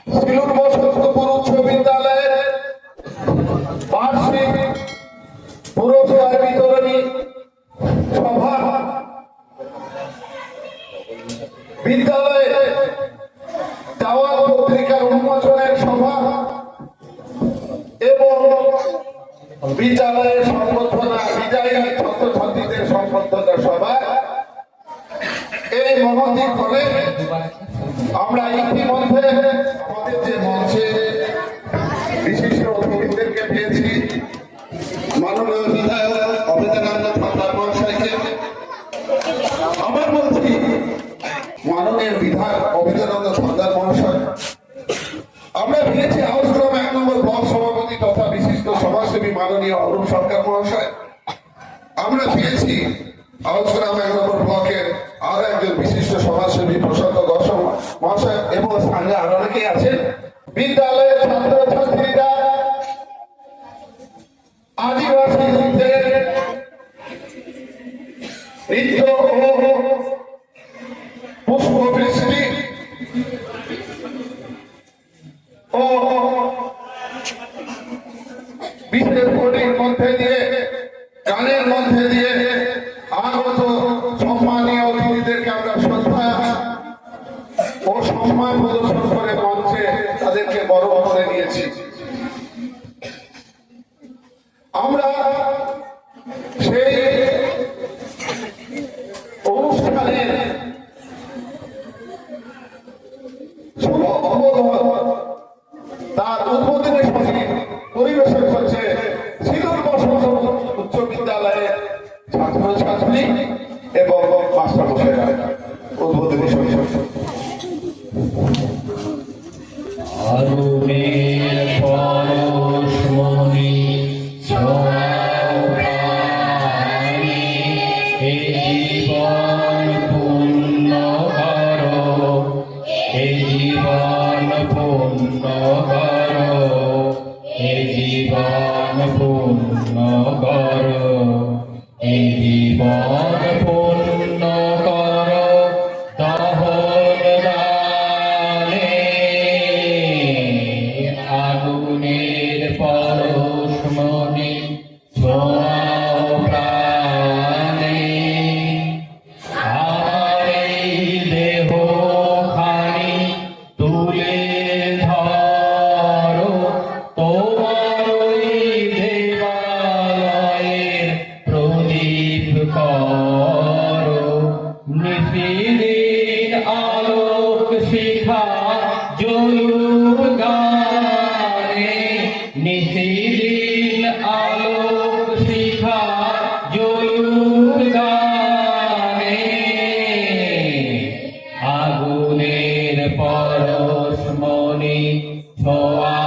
সিলুর বসন্তপুর উচ্চ বিদ্যালয়ের বার্ষিক পুরস্কার বিতরণী সভা, বিদ্যালয়ে দাওয়াত পত্রিকার উন্মোচনের সভা এবং বিদ্যালয়ের সংবর্ধনা বিদায়ী ছাত্রছাত্রীদের সংবর্ধনা সভা, এই মহতি করে আমরা ইতিমধ্যে আমাদের যে মঞ্চে বিশিষ্ট অতিথিদেরকে পেয়েছি, মাননীয় বিধায়ক অভেদানন্দ সরকার মহাশয়কে, আমার বলছি মাননীয় বিধায়ক অভেদানন্দ সরকার মহাশয়, আমরা পেয়েছি হাউসগ্রাম 1 নম্বর ব্লক সভাপতি তথা বিশিষ্ট সমাজসেবী মাননীয় অরূপ সরকার মহাশয়, আমরা পেয়েছি হাউসগ্রাম 1 নম্বর ব্লকের আরো একজন বিশিষ্ট সমাজসেবী প্রশান্ত দর্শন মহাশয় এবং স্থানীয় আরো অনেকেই আছেন। বিদ্যালয়ের ছাত্রছাত্রীরা আদিবাসী নৃত্যের নৃত্য ও পুষ্পবৃষ্টি ও বিশেষ কোটির মধ্যে দিয়ে গানের মধ্যে দিয়ে আগত সম্মানীয় অতিথিদেরকে আমরা শ্রদ্ধা ও সম্মান প্রদর্শন করে মঞ্চে তাদেরকে বরণ করে নিয়েছি। আমরা সেই অনুষ্ঠানের শুভ উদ্বোধন তার উদ্বোধনের সঙ্গে পরিবেশন করছে সিলুর বসন্তপুর উচ্চ বিদ্যালয়ের ছাত্রছাত্রী এবং মাস্টারমশাইরা। উদ্বোধনী সঙ্গে আরুণের পরশমণি ছোঁয়ানি, এ জীবন পূর্ণ করো, এ জীবন পূর্ণ করো, এ জীবন পূর্ণ করো, এ জীবন পূর্ণ করো, আগুনের পরশমণি ছোঁয়াও প্রাণে, আমার এই দেহ খানি তুলে ধরো, তোমার ওই দেবালয়ের প্রদীপ করো, নিশিদিন আলোক শিখা জ্বলুক গানে, নিশিদিন আলোক শিখা জ্বলুক গানে, আগুনের পরশমণি ছোঁয়া